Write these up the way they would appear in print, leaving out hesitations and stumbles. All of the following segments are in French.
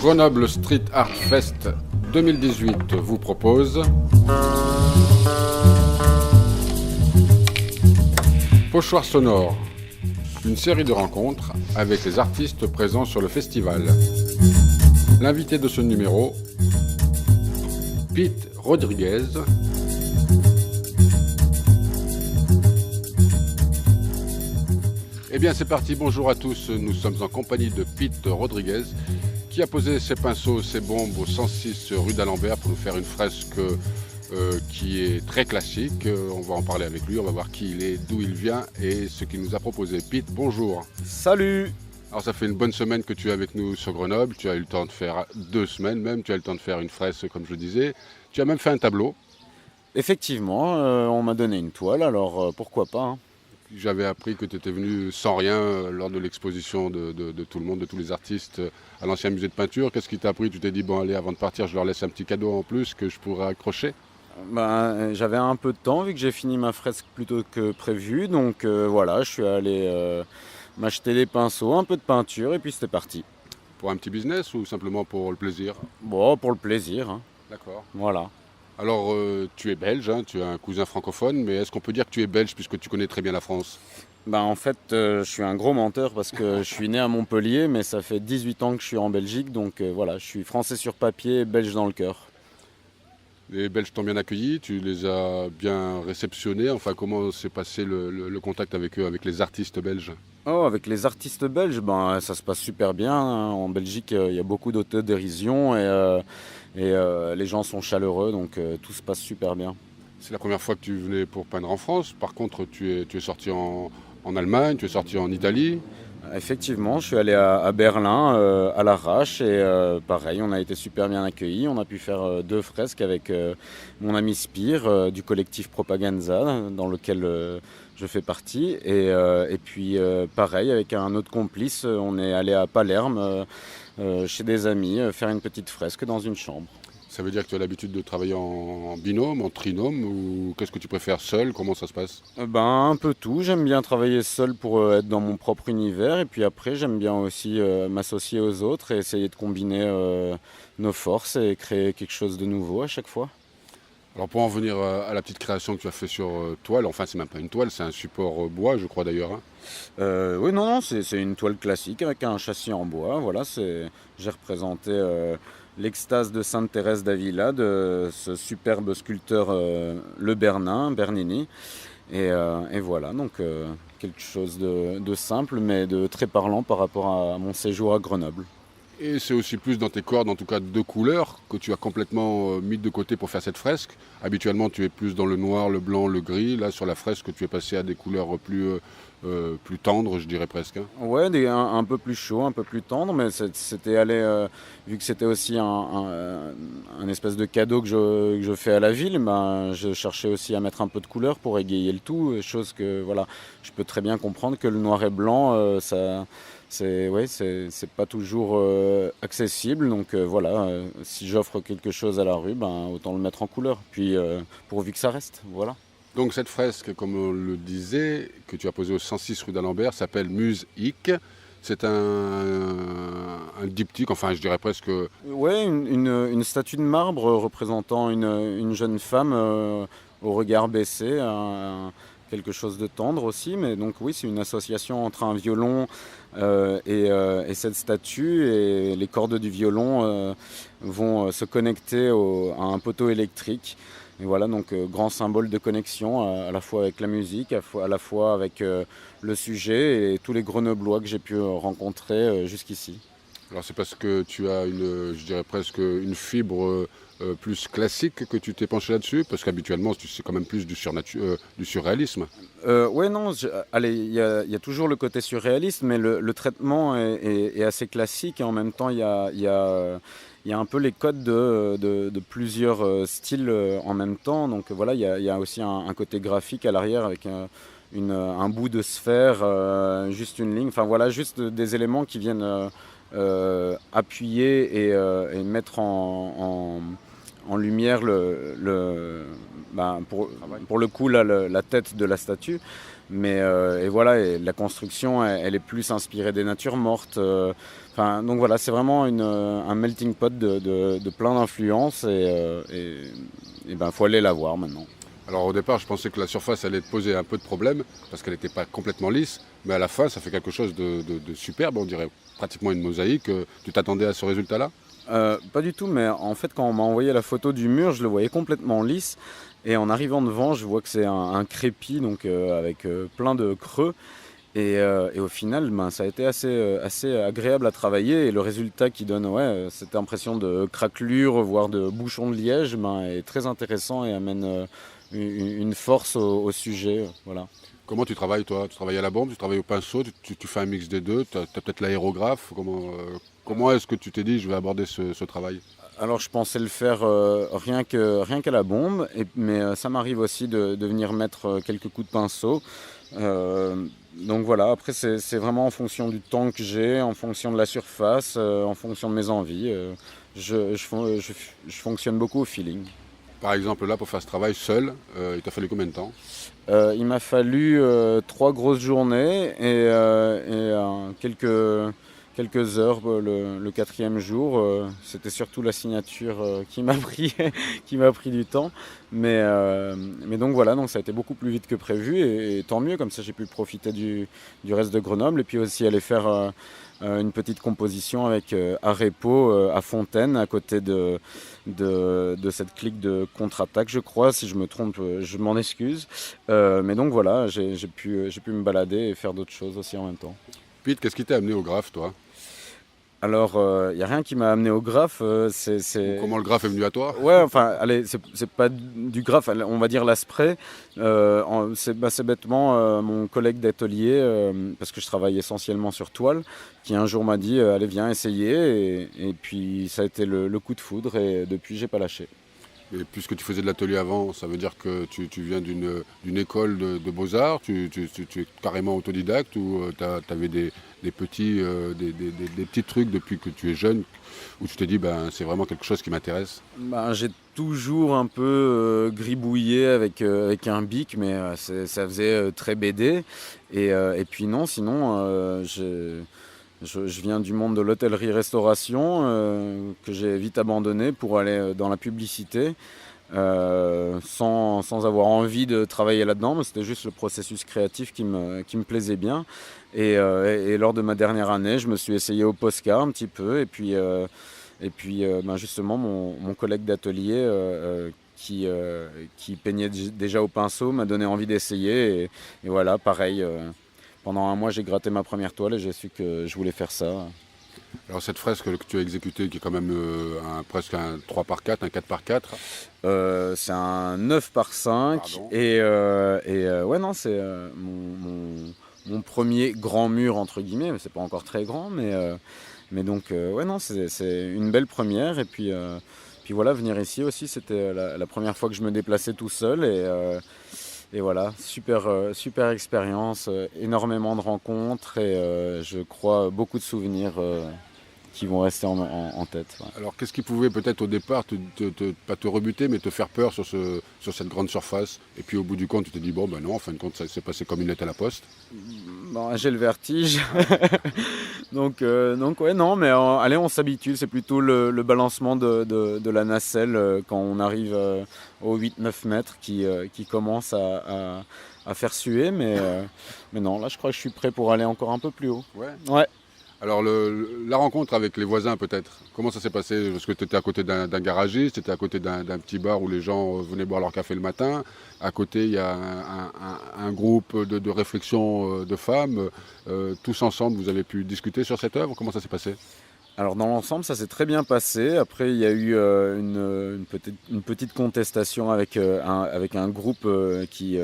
Grenoble Street Art Fest 2018 vous propose Pochoir sonore, une série de rencontres avec les artistes présents sur le festival. L'invité de ce numéro, Pete Rodriguez. Eh bien c'est parti, bonjour à tous, nous sommes en compagnie de Pete Rodriguez qui a posé ses pinceaux, ses bombes au 106 rue d'Alembert pour nous faire une fresque qui est très classique. On va en parler avec lui, on va voir qui il est, d'où il vient et ce qu'il nous a proposé. Pete, bonjour. Salut. Alors ça fait une bonne semaine que tu es avec nous sur Grenoble, tu as eu le temps de faire 2 semaines même, tu as eu le temps de faire une fresque comme je disais, tu as même fait un tableau. Effectivement, on m'a donné une toile, alors pourquoi pas hein. J'avais appris que tu étais venu sans rien lors de l'exposition de tout le monde, de tous les artistes à l'ancien musée de peinture. Qu'est-ce qui t'a appris? Tu t'es dit, bon allez, avant de partir, je leur laisse un petit cadeau en plus que je pourrais accrocher. J'avais un peu de temps vu que j'ai fini ma fresque plus tôt que prévu, donc voilà, je suis allé m'acheter des pinceaux, un peu de peinture et puis c'était parti. Pour un petit business ou simplement pour le plaisir? Bon, pour le plaisir, hein. D'accord. Voilà. Alors, tu es belge, hein, tu as un cousin francophone, mais est-ce qu'on peut dire que tu es belge puisque tu connais très bien la France? En fait, je suis un gros menteur parce que je suis né à Montpellier, mais ça fait 18 ans que je suis en Belgique, donc voilà, je suis français sur papier, belge dans le cœur. Les Belges t'ont bien accueilli, tu les as bien réceptionnés, enfin comment s'est passé le contact avec eux, avec les artistes belges? Oh, avec les artistes belges, ça se passe super bien, hein. En Belgique, il y a beaucoup d'autodérision et les gens sont chaleureux, donc tout se passe super bien. C'est la première fois que tu venais pour peindre en France, par contre tu es sorti en Allemagne, tu es sorti en Italie. Effectivement, je suis allé à Berlin à l'arrache et pareil, on a été super bien accueillis. On a pu faire 2 fresques avec mon ami Spire du collectif Propaganza dans lequel je fais partie. Et puis pareil, avec un autre complice, on est allé à Palerme chez des amis faire une petite fresque dans une chambre. Ça veut dire que tu as l'habitude de travailler en binôme, en trinôme, ou qu'est-ce que tu préfères seul? Comment ça se passe? Un peu tout. J'aime bien travailler seul pour être dans mon propre univers. Et puis après, j'aime bien aussi m'associer aux autres et essayer de combiner nos forces et créer quelque chose de nouveau à chaque fois. Alors pour en venir à la petite création que tu as fait sur toile, enfin c'est même pas une toile, c'est un support bois je crois d'ailleurs, hein. Oui, non, c'est une toile classique avec un châssis en bois. Voilà, j'ai représenté l'extase de Sainte Thérèse d'Avila, de ce superbe sculpteur Le Bernin, Bernini. Et voilà, donc quelque chose de simple mais de très parlant par rapport à mon séjour à Grenoble. Et c'est aussi plus dans tes cordes, en tout cas de couleurs, que tu as complètement mis de côté pour faire cette fresque. Habituellement tu es plus dans le noir, le blanc, le gris. Là sur la fresque tu es passé à des couleurs plus tendres, je dirais presque, hein. Ouais, un peu plus chaud, un peu plus tendre, mais c'était allé, vu que c'était aussi un espèce de cadeau que je fais à la ville, je cherchais aussi à mettre un peu de couleur pour égayer le tout, chose que voilà, je peux très bien comprendre que le noir et blanc, c'est pas toujours accessible, donc voilà, si j'offre quelque chose à la rue, autant le mettre en couleur, puis pourvu que ça reste, voilà. Donc cette fresque, comme on le disait, que tu as posée au 106 rue d'Alembert, s'appelle Muse Hic. C'est un diptyque, enfin je dirais presque... Ouais, une statue de marbre représentant une jeune femme au regard baissé, quelque chose de tendre aussi, mais donc oui, c'est une association entre un violon et cette statue, et les cordes du violon vont se connecter à un poteau électrique. Et voilà, donc grand symbole de connexion à la fois avec la musique, à la fois avec le sujet et tous les Grenoblois que j'ai pu rencontrer jusqu'ici. Alors c'est parce que tu as je dirais presque une fibre plus classique que tu t'es penché là-dessus, parce qu'habituellement c'est quand même plus du surréalisme. Ouais, non, allez, il y a toujours le côté surréaliste, mais le traitement est assez classique et en même temps il y a un peu les codes de plusieurs styles en même temps. Donc voilà, il y a aussi un côté graphique à l'arrière avec un bout de sphère, juste une ligne, enfin voilà, juste des éléments qui viennent appuyer et mettre en lumière pour le coup, là, la tête de la statue. Mais et voilà, et la construction, elle est plus inspirée des natures mortes. Donc voilà, c'est vraiment un melting pot de plein d'influences et ben faut aller la voir maintenant. Alors au départ, je pensais que la surface allait te poser un peu de problème parce qu'elle n'était pas complètement lisse, mais à la fin, ça fait quelque chose de superbe, on dirait pratiquement une mosaïque. Tu t'attendais à ce résultat-là? Pas du tout, mais en fait, quand on m'a envoyé la photo du mur, je le voyais complètement lisse. Et en arrivant devant, je vois que c'est un crépi, donc avec plein de creux. Et au final, ça a été assez agréable à travailler. Et le résultat qui donne cette impression de craquelure, voire de bouchon de liège, est très intéressant et amène une force au sujet. Voilà. Comment tu travailles, toi? Tu travailles à la bombe, tu travailles au pinceau, tu fais un mix des deux, tu as peut-être l'aérographe. Comment est-ce que tu t'es dit, je vais aborder ce travail? Alors je pensais le faire rien qu'à la bombe, mais ça m'arrive aussi de venir mettre quelques coups de pinceau. Donc voilà, après c'est vraiment en fonction du temps que j'ai, en fonction de la surface, en fonction de mes envies. Je fonctionne beaucoup au feeling. Par exemple, là, pour faire ce travail seul, il t'a fallu combien de temps? Il m'a fallu 3 grosses journées et quelques heures le 4e jour. C'était surtout la signature qui m'a qui m'a pris du temps. Mais donc voilà, donc ça a été beaucoup plus vite que prévu et tant mieux, comme ça j'ai pu profiter du reste de Grenoble et puis aussi aller faire une petite composition avec Arepo à Fontaine, à côté de cette clique de contre-attaque, je crois. Si je me trompe, je m'en excuse. Mais donc voilà, j'ai pu me balader et faire d'autres choses aussi en même temps. Pete, qu'est-ce qui t'a amené au graphe, toi? Alors, il n'y a rien qui m'a amené au graphe. Comment le graphe est venu à toi? Ouais, enfin, allez, c'est pas du graphe, on va dire l'aspray. C'est bêtement mon collègue d'atelier, parce que je travaille essentiellement sur toile, qui un jour m'a dit allez, viens essayer. Et puis, ça a été le coup de foudre, et depuis, j'ai pas lâché. Et puisque tu faisais de l'atelier avant, ça veut dire que tu viens d'une école de beaux-arts, tu es carrément autodidacte ou tu avais des petits trucs depuis que tu es jeune où tu t'es dit c'est vraiment quelque chose qui m'intéresse? J'ai toujours un peu gribouillé avec un bic, mais ça faisait très BD. Et puis non, sinon, je viens du monde de l'hôtellerie-restauration que j'ai vite abandonné pour aller dans la publicité sans avoir envie de travailler là-dedans, mais c'était juste le processus créatif qui me plaisait bien. Et lors de ma dernière année, je me suis essayé au Posca un petit peu et puis justement mon collègue d'atelier qui peignait déjà au pinceau m'a donné envie d'essayer et voilà, pareil. Pendant un mois, j'ai gratté ma première toile et j'ai su que je voulais faire ça. Alors cette fresque que tu as exécutée, qui est quand même presque un 3x4, un 4x4. C'est un 9x5. Pardon. Ouais, non, c'est mon premier grand mur, entre guillemets. Mais c'est pas encore très grand, mais donc, ouais, non, c'est une belle première. Et puis voilà, venir ici aussi, c'était la première fois que je me déplaçais tout seul. Et voilà, super expérience, énormément de rencontres et je crois beaucoup de souvenirs qui vont rester en tête. Ouais. Alors qu'est-ce qui pouvait peut-être au départ pas te rebuter mais te faire peur sur cette grande surface? Et puis au bout du compte tu t'es dit non, en fin de compte ça s'est passé comme une lettre à la poste. J'ai le vertige. donc ouais, non, mais allez, on s'habitue. C'est plutôt le balancement de la nacelle quand on arrive aux 8-9 mètres qui commence à faire suer. Mais non, là je crois que je suis prêt pour aller encore un peu plus haut. Ouais. Alors la rencontre avec les voisins peut-être, comment ça s'est passé? Parce que tu étais à côté d'un garagiste, tu étais à côté d'un petit bar où les gens venaient boire leur café le matin. À côté il y a un groupe de réflexion de femmes. Tous ensemble vous avez pu discuter sur cette œuvre, comment ça s'est passé? Alors dans l'ensemble ça s'est très bien passé. Après il y a eu une petite contestation avec un groupe qui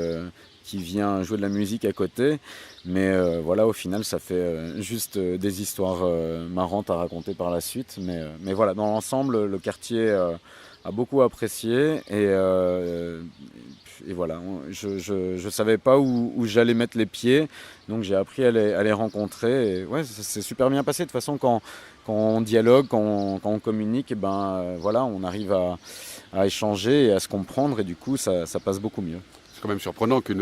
vient jouer de la musique à côté. Mais voilà, au final, ça fait juste des histoires marrantes à raconter par la suite. Mais voilà, dans l'ensemble, le quartier a beaucoup apprécié et voilà, je savais pas où j'allais mettre les pieds, donc j'ai appris à les rencontrer. Et ouais, ça s'est super bien passé. De toute façon, quand on dialogue, quand on communique, et ben voilà, on arrive à échanger et à se comprendre, et du coup, ça passe beaucoup mieux. C'est quand même surprenant qu'une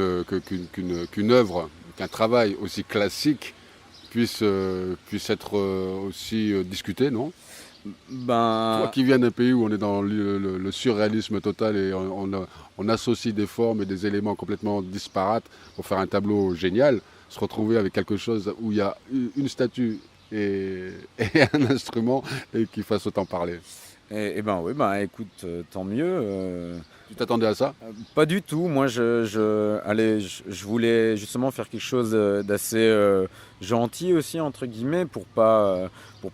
œuvre, qu'un travail aussi classique puisse être aussi discuté, non? Toi Ben qui viens d'un pays où on est dans le surréalisme total et on associe des formes et des éléments complètement disparates pour faire un tableau génial, se retrouver avec quelque chose où il y a une statue et un instrument et qui fasse autant parler. et ben oui, ben écoute, tant mieux. Tu t'attendais à ça? Pas du tout. Moi, je voulais justement faire quelque chose d'assez gentil aussi, entre guillemets, pour pas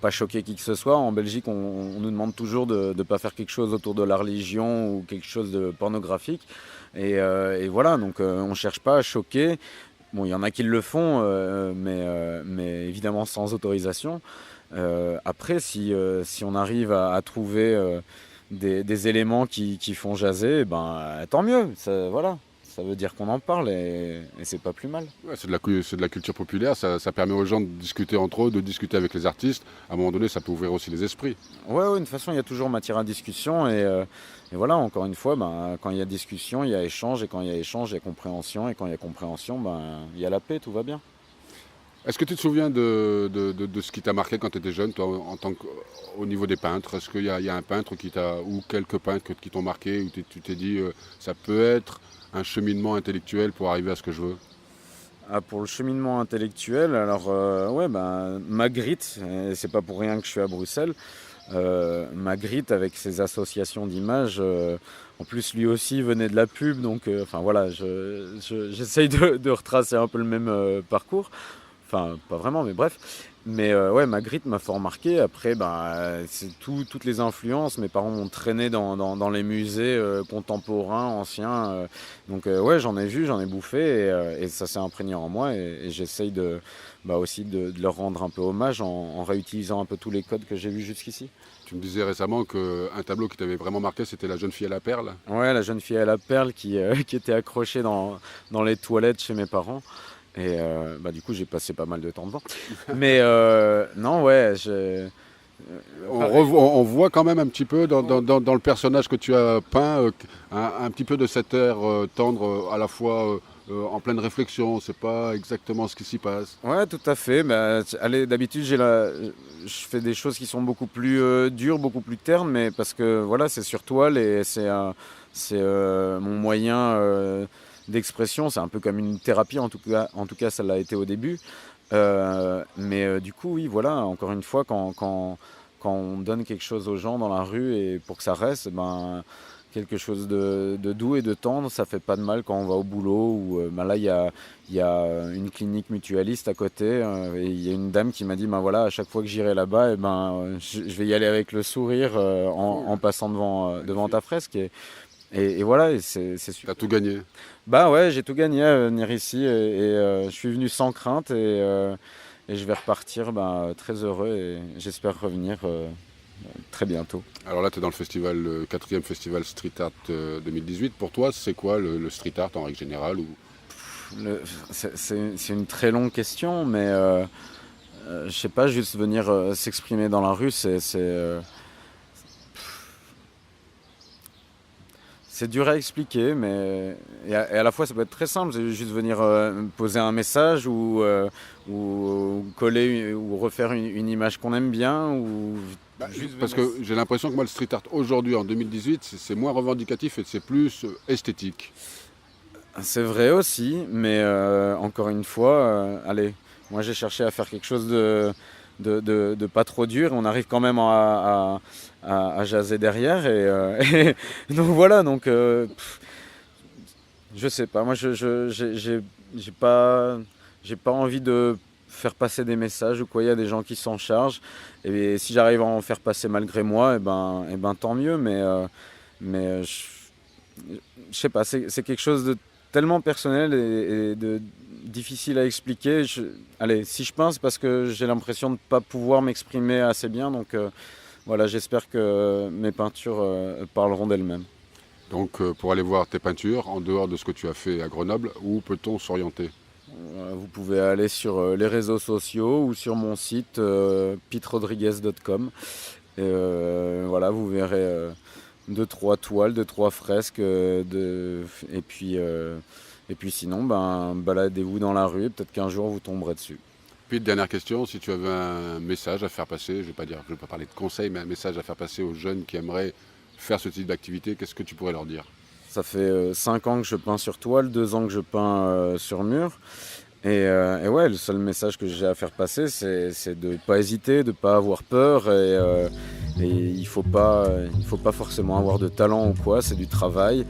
choquer qui que ce soit. En Belgique, on nous demande toujours de ne pas faire quelque chose autour de la religion ou quelque chose de pornographique. Et voilà, donc on ne cherche pas à choquer. Bon, il y en a qui le font, mais évidemment sans autorisation. Après, si on arrive à trouver des éléments qui font jaser, ben tant mieux. Ça, voilà, ça veut dire qu'on en parle et c'est pas plus mal. Ouais, c'est de la culture populaire, ça permet aux gens de discuter entre eux, de discuter avec les artistes. À un moment donné, ça peut ouvrir aussi les esprits. Ouais, de toute façon, il y a toujours matière à discussion et voilà, encore une fois, ben, quand il y a discussion, il y a échange et quand il y a échange, il y a compréhension et quand il y a compréhension, ben, il y a la paix, tout va bien. Est-ce que tu te souviens de ce qui t'a marqué quand tu étais jeune, toi, au niveau des peintres? Est-ce qu'il y a un peintre ou quelques peintres qui t'ont marqué, où tu t'es dit, ça peut être un cheminement intellectuel pour arriver à ce que je veux? Ah, pour le cheminement intellectuel, alors ouais, ben, Magritte, et c'est pas pour rien que je suis à Bruxelles. Magritte avec ses associations d'images, en plus lui aussi venait de la pub, donc enfin voilà, j'essaye de retracer un peu le même parcours. Enfin, pas vraiment, mais bref. Mais ouais, Magritte m'a fort marqué. Après, bah, c'est toutes les influences. Mes parents m'ont traîné dans les musées contemporains, anciens. Donc ouais, j'en ai vu, j'en ai bouffé et ça s'est imprégné en moi. Et j'essaye aussi de leur rendre un peu hommage en réutilisant un peu tous les codes que j'ai vus jusqu'ici. Tu me disais récemment qu'un tableau qui t'avait vraiment marqué, c'était La jeune fille à la perle. Ouais, la jeune fille à la perle qui était accrochée dans les toilettes chez mes parents. Et du coup, j'ai passé pas mal de temps devant. Mais non, ouais, On voit quand même un petit peu dans le personnage que tu as peint, un petit peu de cette air tendre, à la fois en pleine réflexion. C'est pas exactement ce qui s'y passe. ouais, tout à fait. Bah, allez, d'habitude, je fais des choses qui sont beaucoup plus dures, beaucoup plus ternes, mais parce que voilà, c'est sur toile et c'est mon moyen d'expression. C'est un peu comme une thérapie, en tout cas, ça l'a été au début. Mais du coup, oui, voilà, encore une fois, quand on donne quelque chose aux gens dans la rue et pour que ça reste, ben, quelque chose de doux et de tendre, ça fait pas de mal quand on va au boulot. Ou là, il y a une clinique mutualiste à côté et il y a une dame qui m'a dit, ben voilà, à chaque fois que j'irai là-bas, je vais y aller avec le sourire en passant devant ta fresque. Et voilà, et c'est super. T'as tout gagné. Bah ouais, j'ai tout gagné à venir ici et je suis venu sans crainte et je vais repartir très heureux et j'espère revenir très bientôt. Alors là, tu es dans le 4e festival Street Art 2018. Pour toi, c'est quoi le street art en règle générale C'est une très longue question, mais je sais pas, juste venir s'exprimer dans la rue, c'est dur à expliquer, mais et à la fois ça peut être très simple, c'est juste venir poser un message ou coller ou refaire une image qu'on aime bien ou Parce que j'ai l'impression que moi, le street art aujourd'hui, en 2018, c'est moins revendicatif et c'est plus esthétique. C'est vrai aussi, mais encore une fois, allez, moi j'ai cherché à faire quelque chose de pas trop dur, on arrive quand même à jaser derrière et donc voilà, donc je sais pas, moi j'ai pas envie de faire passer des messages ou quoi, il y a des gens qui s'en chargent et si j'arrive à en faire passer malgré moi, et ben tant mieux, mais je sais pas, c'est quelque chose de tellement personnel et de difficile à expliquer. Allez, si je pense, parce que j'ai l'impression de ne pas pouvoir m'exprimer assez bien, voilà, j'espère que mes peintures parleront d'elles-mêmes. Donc pour aller voir tes peintures, en dehors de ce que tu as fait à Grenoble, où peut-on s'orienter? Vous pouvez aller sur les réseaux sociaux ou sur mon site pitrodriguez.com. Et voilà, vous verrez 2-3 toiles, 2-3 fresques. Et puis sinon, baladez-vous dans la rue et peut-être qu'un jour vous tomberez dessus. Puis dernière question, si tu avais un message à faire passer, je ne vais pas parler de conseils, mais un message à faire passer aux jeunes qui aimeraient faire ce type d'activité, qu'est-ce que tu pourrais leur dire? Ça fait 5 ans que je peins sur toile, 2 ans que je peins sur mur. Et ouais, le seul message que j'ai à faire passer, c'est de ne pas hésiter, de ne pas avoir peur. Et il ne faut pas forcément avoir de talent ou quoi, c'est du travail.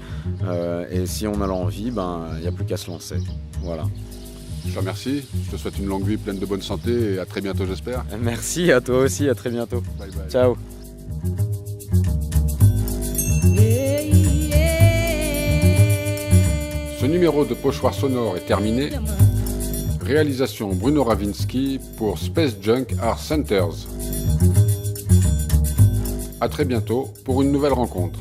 Et si on a l'envie, il n'y a plus qu'à se lancer. Voilà. Je te remercie, je te souhaite une longue vie pleine de bonne santé et à très bientôt j'espère. Merci à toi aussi, à très bientôt. Bye bye. Ciao. Ce numéro de Pochoir sonore est terminé. Réalisation Bruno Ravinsky pour Space Junk Art Centers. À très bientôt pour une nouvelle rencontre.